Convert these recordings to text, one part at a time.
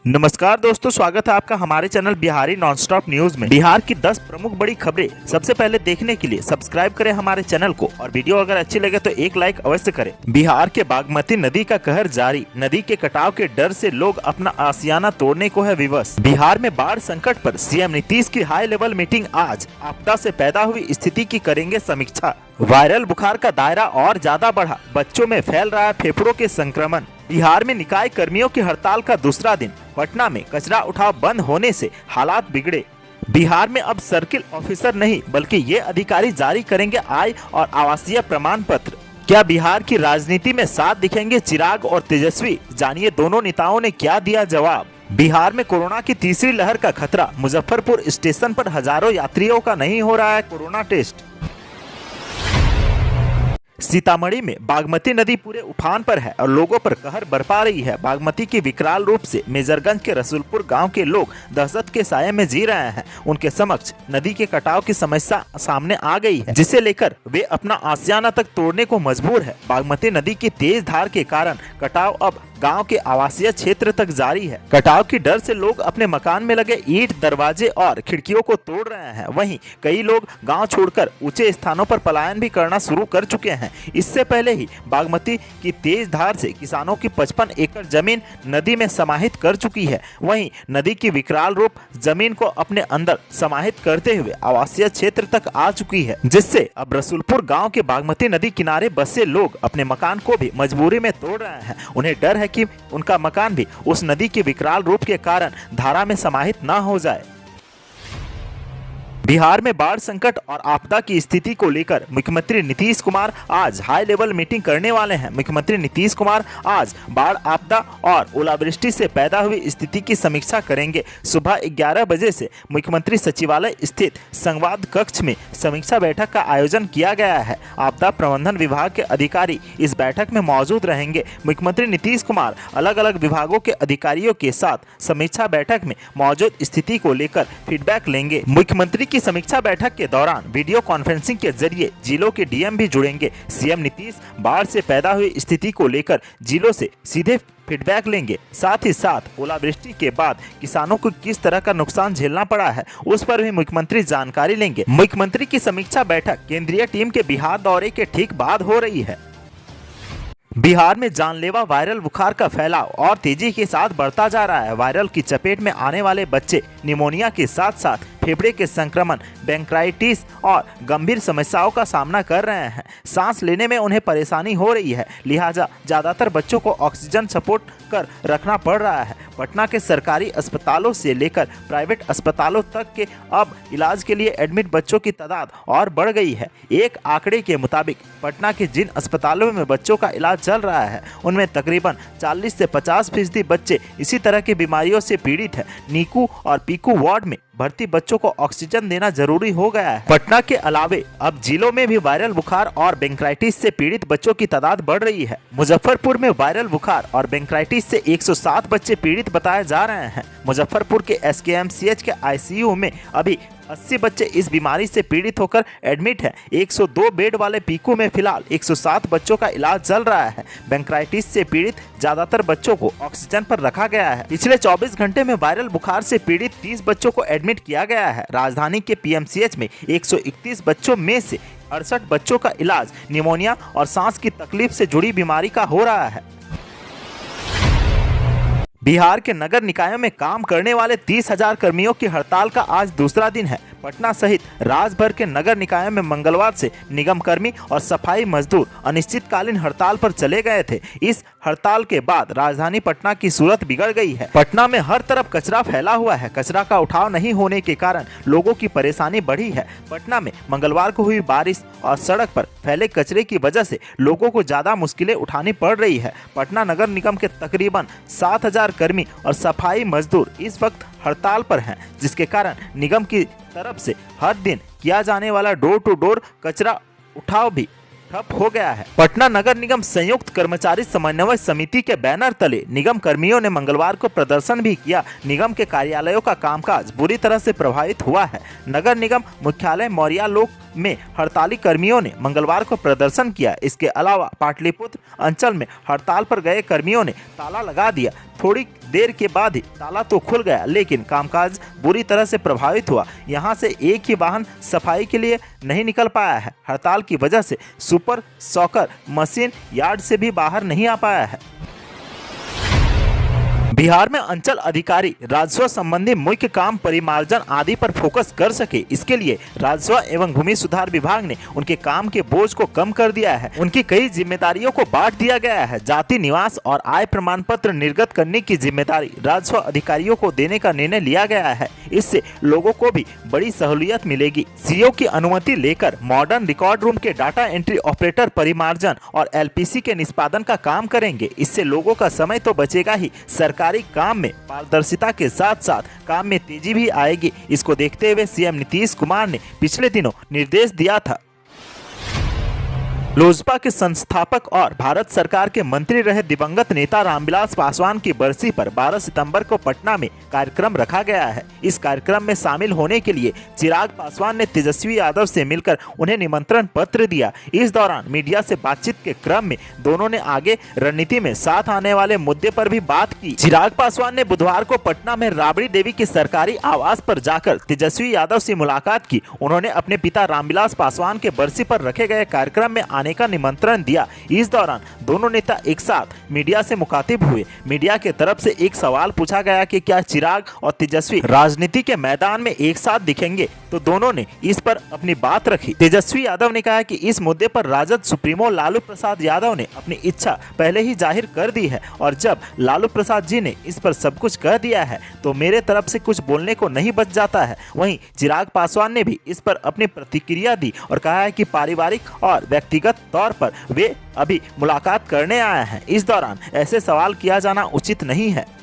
नमस्कार दोस्तों, स्वागत है आपका हमारे चैनल बिहारी नॉनस्टॉप न्यूज में। बिहार की 10 प्रमुख बड़ी खबरें सबसे पहले देखने के लिए सब्सक्राइब करें हमारे चैनल को और वीडियो अगर अच्छी लगे तो एक लाइक अवश्य करें। बिहार के बागमती नदी का कहर जारी, नदी के कटाव के डर से लोग अपना आशियाना तोड़ने को है विवश। बिहार में बाढ़ संकट पर सीएम नीतीश की हाई लेवल मीटिंग आज, आपदा से पैदा हुई स्थिति की करेंगे समीक्षा। वायरल बुखार का दायरा और ज्यादा बढ़ा, बच्चों में फैल रहा है फेफड़ों के संक्रमण। बिहार में निकाय कर्मियों की हड़ताल का दूसरा दिन, पटना में कचरा उठाव बंद होने से हालात बिगड़े। बिहार में अब सर्किल ऑफिसर नहीं बल्कि ये अधिकारी जारी करेंगे आय और आवासीय प्रमाण पत्र। क्या बिहार की राजनीति में साथ दिखेंगे चिराग और तेजस्वी? जानिए दोनों नेताओं ने क्या दिया जवाब। बिहार में कोरोना की तीसरी लहर का खतरा, मुजफ्फरपुर स्टेशन पर हजारों यात्रियों का नहीं हो रहा है कोरोना टेस्ट। सीतामढ़ी में बागमती नदी पूरे उफान पर है और लोगों पर कहर बरपा रही है। बागमती के विकराल रूप से मेजरगंज के रसूलपुर गांव के लोग दहशत के साये में जी रहे हैं। उनके समक्ष नदी के कटाव की समस्या सामने आ गई है, जिसे लेकर वे अपना आशियाना तक तोड़ने को मजबूर है। बागमती नदी की तेज धार के कारण कटाव अब गांव के आवासीय क्षेत्र तक जारी है। कटाव की डर से लोग अपने मकान में लगे ईंट, दरवाजे और खिड़कियों को तोड़ रहे हैं। वहीं कई लोग गांव छोड़कर ऊंचे स्थानों पर पलायन भी करना शुरू कर चुके हैं। इससे पहले ही बागमती की तेज धार से किसानों की 55 एकड़ जमीन नदी में समाहित कर चुकी है। वहीं नदी की विकराल रूप जमीन को अपने अंदर समाहित करते हुए आवासीय क्षेत्र तक आ चुकी है, जिससे अब रसूलपुर गाँव के बागमती नदी किनारे बसे लोग अपने मकान को भी मजबूरी में तोड़ रहे हैं। उन्हें डर है कि उनका मकान भी उस नदी के विकराल रूप के कारण धारा में समाहित न हो जाए। बिहार में बाढ़ संकट और आपदा की स्थिति को लेकर मुख्यमंत्री नीतीश कुमार आज हाई लेवल मीटिंग करने वाले हैं। मुख्यमंत्री नीतीश कुमार आज बाढ़, आपदा और ओलावृष्टि से पैदा हुई स्थिति की समीक्षा करेंगे। सुबह 11 बजे से मुख्यमंत्री सचिवालय स्थित संवाद कक्ष में समीक्षा बैठक का आयोजन किया गया है। आपदा प्रबंधन विभाग के अधिकारी इस बैठक में मौजूद रहेंगे। मुख्यमंत्री नीतीश कुमार अलग अलग विभागों के अधिकारियों के साथ समीक्षा बैठक में मौजूद स्थिति को लेकर फीडबैक लेंगे। मुख्यमंत्री की समीक्षा बैठक के दौरान वीडियो कॉन्फ्रेंसिंग के जरिए जिलों के डीएम भी जुड़ेंगे। सीएम नीतीश बाढ़ से पैदा हुई स्थिति को लेकर जिलों से सीधे फीडबैक लेंगे। साथ ही साथ ओलावृष्टि के बाद किसानों को किस तरह का नुकसान झेलना पड़ा है उस पर भी मुख्यमंत्री जानकारी लेंगे। मुख्यमंत्री की समीक्षा बैठक केंद्रीय टीम के बिहार दौरे के ठीक बाद हो रही है। बिहार में जानलेवा वायरल बुखार का फैलाव और तेजी के साथ बढ़ता जा रहा है। वायरल की चपेट में आने वाले बच्चे निमोनिया के साथ साथ फेफड़े के संक्रमण, ब्रोंकाइटिस और गंभीर समस्याओं का सामना कर रहे हैं। सांस लेने में उन्हें परेशानी हो रही है, लिहाजा ज्यादातर बच्चों को ऑक्सीजन सपोर्ट कर रखना पड़ रहा है। पटना के सरकारी अस्पतालों से लेकर प्राइवेट अस्पतालों तक के अब इलाज के लिए एडमिट बच्चों की तादाद और बढ़ गई है। एक आंकड़े के मुताबिक पटना के जिन अस्पतालों में बच्चों का इलाज चल रहा है उनमें तकरीबन 40 से 50% बच्चे इसी तरह की बीमारियों से पीड़ित है। नीकू और पीकू वार्ड में भर्ती बच्चों को ऑक्सीजन देना जरूरी हो गया है। पटना के अलावे अब जिलों में भी वायरल बुखार और ब्रोंकाइटिस से पीड़ित बच्चों की तादाद बढ़ रही है। मुजफ्फरपुर में वायरल बुखार और ब्रोंकाइटिस से 107 बच्चे पीड़ित बताए जा रहे हैं। मुजफ्फरपुर के एसकेएमसीएच के आईसीयू में अभी 80 बच्चे इस बीमारी से पीड़ित होकर एडमिट हैं। 102 बेड वाले पीकू में फिलहाल 107 बच्चों का इलाज चल रहा है। ब्रोंकाइटिस से पीड़ित ज्यादातर बच्चों को ऑक्सीजन पर रखा गया है। पिछले 24 घंटे में वायरल बुखार से पीड़ित 30 बच्चों को एडमिट किया गया है। राजधानी के पीएमसीएच में 131 बच्चों में से 68 बच्चों का इलाज निमोनिया और सांस की तकलीफ से जुड़ी बीमारी का हो रहा है। बिहार के नगर निकायों में काम करने वाले 30,000 कर्मियों की हड़ताल का आज दूसरा दिन है। पटना सहित राज्य भर के नगर निकायों में मंगलवार से निगम कर्मी और सफाई मजदूर अनिश्चितकालीन हड़ताल पर चले गए थे। इस हड़ताल के बाद राजधानी पटना की सूरत बिगड़ गई है। पटना में हर तरफ कचरा फैला हुआ है। कचरा का उठाव नहीं होने के कारण लोगों की परेशानी बढ़ी है। पटना में मंगलवार को हुई बारिश और सड़क पर फैले कचरे की वजह से लोगों को ज्यादा मुश्किलें उठानी पड़ रही है। पटना नगर निगम के तकरीबन 7,000 कर्मी और सफाई मजदूर इस वक्त हड़ताल पर हैं, जिसके कारण निगम की तरफ से हर दिन किया जाने वाला डोर टू डोर कचरा उठाव भी ठप हो गया है। पटना नगर निगम संयुक्त कर्मचारी समन्वय समिति के बैनर तले निगम कर्मियों ने मंगलवार को प्रदर्शन भी किया। निगम के कार्यालयों का कामकाज बुरी तरह से प्रभावित हुआ है। नगर निगम मुख्यालय मौर्या लोक में हड़ताली कर्मियों ने मंगलवार को प्रदर्शन किया। इसके अलावा पाटलिपुत्र अंचल में हड़ताल पर गए कर्मियों ने ताला लगा दिया। थोड़ी देर के बाद ही ताला तो खुल गया, लेकिन कामकाज बुरी तरह से प्रभावित हुआ। यहां से एक ही वाहन सफाई के लिए नहीं निकल पाया है। हड़ताल की वजह से सुपर सॉकर मशीन यार्ड से भी बाहर नहीं आ पाया है। बिहार में अंचल अधिकारी राजस्व संबंधी मुख्य काम परिमार्जन आदि पर फोकस कर सके, इसके लिए राजस्व एवं भूमि सुधार विभाग ने उनके काम के बोझ को कम कर दिया है। उनकी कई जिम्मेदारियों को बांट दिया गया है। जाति, निवास और आय प्रमाण पत्र निर्गत करने की जिम्मेदारी राजस्व अधिकारियों को देने का निर्णय लिया गया है। इससे लोगों को भी बड़ी सहूलियत मिलेगी। सीओ की अनुमति लेकर मॉडर्न रिकॉर्ड रूम के डाटा एंट्री ऑपरेटर परिमार्जन और एलपीसी के निष्पादन का काम करेंगे। इससे लोगों का समय तो बचेगा ही, सरकारी काम में पारदर्शिता के साथ साथ काम में तेजी भी आएगी। इसको देखते हुए सीएम नीतीश कुमार ने पिछले दिनों निर्देश दिया था। लोजपा के संस्थापक और भारत सरकार के मंत्री रहे दिवंगत नेता रामविलास पासवान की बरसी पर 12 सितंबर को पटना में कार्यक्रम रखा गया है। इस कार्यक्रम में शामिल होने के लिए चिराग पासवान ने तेजस्वी यादव से मिलकर उन्हें निमंत्रण पत्र दिया। इस दौरान मीडिया से बातचीत के क्रम में दोनों ने आगे रणनीति में साथ आने वाले मुद्दे पर भी बात की। चिराग पासवान ने बुधवार को पटना में राबड़ी देवी के सरकारी आवास पर जाकर तेजस्वी यादव से मुलाकात की। उन्होंने अपने पिता रामविलास पासवान के बरसी पर रखे गए कार्यक्रम में आने का निमंत्रण दिया। इस दौरान दोनों नेता एक साथ मीडिया से मुखातिब हुए। मीडिया के तरफ से एक सवाल पूछा गया कि क्या चिराग और तेजस्वी राजनीति के मैदान में एक साथ दिखेंगे, तो दोनों ने इस पर अपनी बात रखी। तेजस्वी यादव ने कहा कि इस मुद्दे पर राजद सुप्रीमो लालू प्रसाद यादव ने अपनी इच्छा पहले ही जाहिर कर दी है और जब लालू प्रसाद जी ने इस पर सब कुछ कह दिया है तो मेरे तरफ से कुछ बोलने को नहीं बच जाता है। वहीं चिराग पासवान ने भी इस पर अपनी प्रतिक्रिया दी और कहा है कि पारिवारिक और व्यक्तिगत तौर पर वे अभी मुलाकात करने आए हैं। इस दौरान ऐसे सवाल किया जाना उचित नहीं है।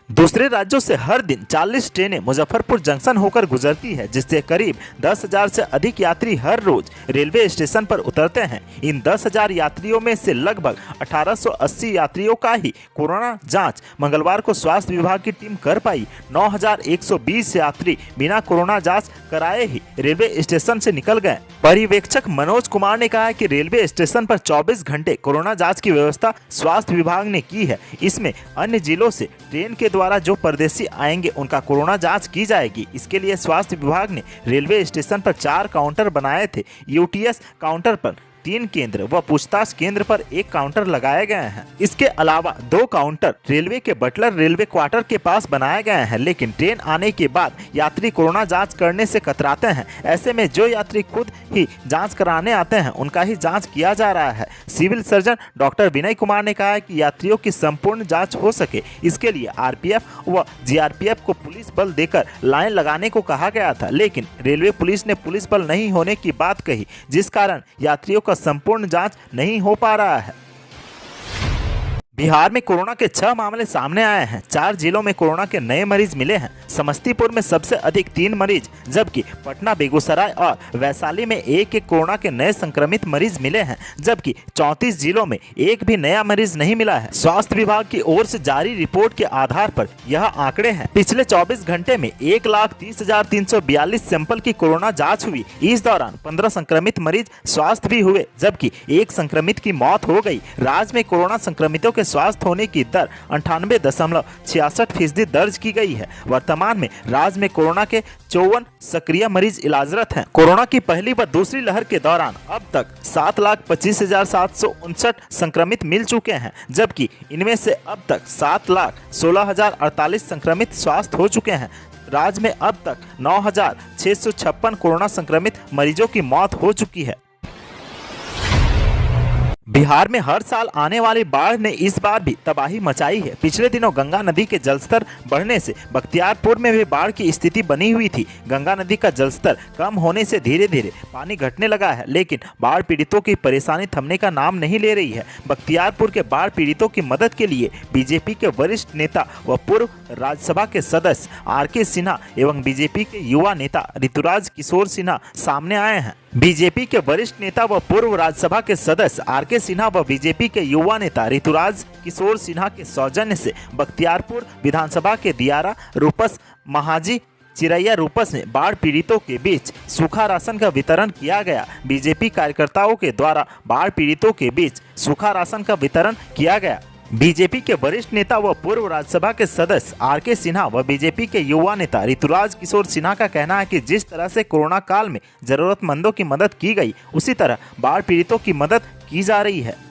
दूसरे राज्यों से हर दिन 40 ट्रेनें मुजफ्फरपुर जंक्शन होकर गुजरती है, जिससे करीब 10,000 से अधिक यात्री हर रोज रेलवे स्टेशन पर उतरते हैं। इन 10,000 यात्रियों में से लगभग 1880 यात्रियों का ही कोरोना जांच मंगलवार को स्वास्थ्य विभाग की टीम कर पाई। 9,120 यात्री बिना कोरोना जांच कराए ही रेलवे स्टेशन से निकल गए। पर्यवेक्षक मनोज कुमार ने कहा कि रेलवे स्टेशन पर 24 घंटे कोरोना जाँच की व्यवस्था स्वास्थ्य विभाग ने की है। इसमें अन्य जिलों से ट्रेन के द्वारा जो परदेशी आएंगे उनका कोरोना जांच की जाएगी। इसके लिए स्वास्थ्य विभाग ने रेलवे स्टेशन पर 4 काउंटर बनाए थे। यूटीएस काउंटर पर 3 केंद्र व पूछताछ केंद्र पर 1 काउंटर लगाए गए हैं। इसके अलावा 2 काउंटर रेलवे के बटलर रेलवे क्वार्टर के पास बनाए गए हैं, लेकिन ट्रेन आने के बाद यात्री कोरोना जांच करने से कतराते हैं। ऐसे में जो यात्री खुद ही जांच कराने आते हैं उनका ही जांच किया जा रहा है। Civil surgeon doctor Vinay Kumar ने कहा है कि यात्रियों की संपूर्ण जाँच हो सके, इसके लिए आरपीएफ व जीआरपीएफ को पुलिस बल देकर लाइन लगाने को कहा गया था, लेकिन रेलवे पुलिस ने पुलिस बल नहीं होने की बात कही, जिस कारण यात्रियों का संपूर्ण जांच नहीं हो पा रहा है। बिहार में कोरोना के 6 मामले सामने आए हैं। 4 जिलों में कोरोना के नए मरीज मिले हैं। समस्तीपुर में सबसे अधिक 3 मरीज, जबकि पटना, बेगूसराय और वैशाली में एक कोरोना के नए संक्रमित मरीज मिले हैं, जबकि 34 जिलों में एक भी नया मरीज नहीं मिला है। स्वास्थ्य विभाग की ओर से जारी रिपोर्ट के आधार पर यह आंकड़े हैं। पिछले 24 घंटे में 1,30,342 सैंपल की कोरोना जाँच हुई। इस दौरान 15 संक्रमित मरीज स्वस्थ भी हुए, जबकि 1 संक्रमित की मौत हो गई। राज्य में कोरोना संक्रमितों के स्वस्थ होने की दर 98.66% दर्ज की गई है। वर्तमान में राज्य में कोरोना के 54 सक्रिय मरीज इलाजरत हैं। कोरोना की पहली व दूसरी लहर के दौरान अब तक 7,25,759 संक्रमित मिल चुके हैं, जबकि इनमें से अब तक 7,16,048 संक्रमित स्वस्थ हो चुके हैं। राज्य में अब तक 9,656 कोरोना संक्रमित मरीजों की मौत हो चुकी है। बिहार में हर साल आने वाली बाढ़ ने इस बार भी तबाही मचाई है। पिछले दिनों गंगा नदी के जलस्तर बढ़ने से बख्तियारपुर में भी बाढ़ की स्थिति बनी हुई थी। गंगा नदी का जलस्तर कम होने से धीरे धीरे पानी घटने लगा है, लेकिन बाढ़ पीड़ितों की परेशानी थमने का नाम नहीं ले रही है। बख्तियारपुर के बाढ़ पीड़ितों की मदद के लिए बीजेपी के वरिष्ठ नेता व पूर्व राज्यसभा के सदस्य आर.के. सिन्हा एवं बीजेपी के युवा नेता ऋतुराज किशोर सिन्हा सामने आए हैं। बीजेपी के वरिष्ठ नेता व पूर्व राज्यसभा के सदस्य आर.के. सिन्हा व बीजेपी के युवा नेता ऋतुराज किशोर सिन्हा के सौजन्य से बख्तियारपुर विधानसभा के दियारा, रूपस, महाजी, चिरैया रूपस में बाढ़ पीड़ितों के बीच सूखा राशन का वितरण किया गया। बीजेपी कार्यकर्ताओं के द्वारा बाढ़ पीड़ितों के बीच सूखा राशन का वितरण किया गया। बीजेपी के वरिष्ठ नेता व पूर्व राज्यसभा के सदस्य आर.के. सिन्हा व बीजेपी के युवा नेता ऋतुराज किशोर सिन्हा का कहना है कि जिस तरह से कोरोना काल में जरूरतमंदों की मदद की गई, उसी तरह बाढ़ पीड़ितों की मदद की जा रही है।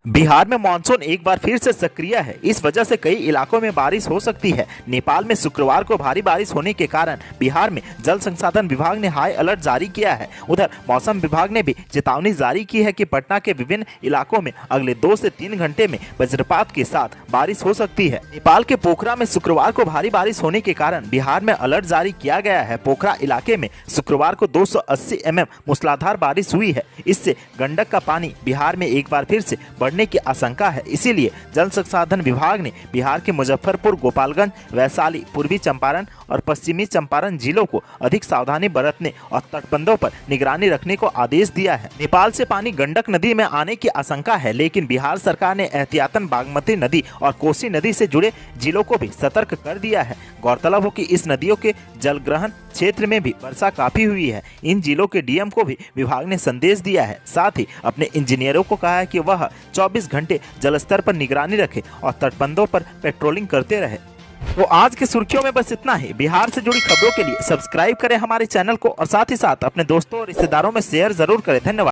बिहार में मानसून एक बार फिर से सक्रिय है। इस वजह से कई इलाकों में बारिश हो सकती है। नेपाल में शुक्रवार को भारी बारिश होने के कारण बिहार में जल संसाधन विभाग ने हाई अलर्ट जारी किया है। उधर मौसम विभाग ने भी चेतावनी जारी की है कि पटना के विभिन्न इलाकों में अगले 2 से 3 घंटे में वज्रपात के साथ बारिश हो सकती है। नेपाल के पोखरा में शुक्रवार को भारी बारिश होने के कारण बिहार में अलर्ट जारी किया गया है। पोखरा इलाके में शुक्रवार को 280 mm मूसलाधार बारिश हुई है। इससे गंडक का पानी बिहार में एक बार फिर से बढ़ने की आशंका है। इसीलिए जल संसाधन विभाग ने बिहार के मुजफ्फरपुर, गोपालगंज, वैशाली, पूर्वी चंपारण और पश्चिमी चंपारण जिलों को अधिक सावधानी बरतने और तटबंधों पर निगरानी रखने को आदेश दिया है। नेपाल से पानी गंडक नदी में आने की आशंका है, लेकिन बिहार सरकार ने एहतियातन बागमती नदी और कोसी नदी से जुड़े जिलों को भी सतर्क कर दिया है। गौरतलब हो कि इस नदियों के जलग्रहण क्षेत्र में भी वर्षा काफी हुई है। इन जिलों के डीएम को भी विभाग ने संदेश दिया है। साथ ही अपने इंजीनियरों को कहा है कि वह 24 घंटे जलस्तर पर निगरानी रखें और तटबंधों पर पेट्रोलिंग करते रहे। तो आज की सुर्खियों में बस इतना ही। बिहार से जुड़ी खबरों के लिए सब्सक्राइब करें हमारे चैनल को और साथ ही साथ अपने दोस्तों और रिश्तेदारों में शेयर जरूर करें। धन्यवाद।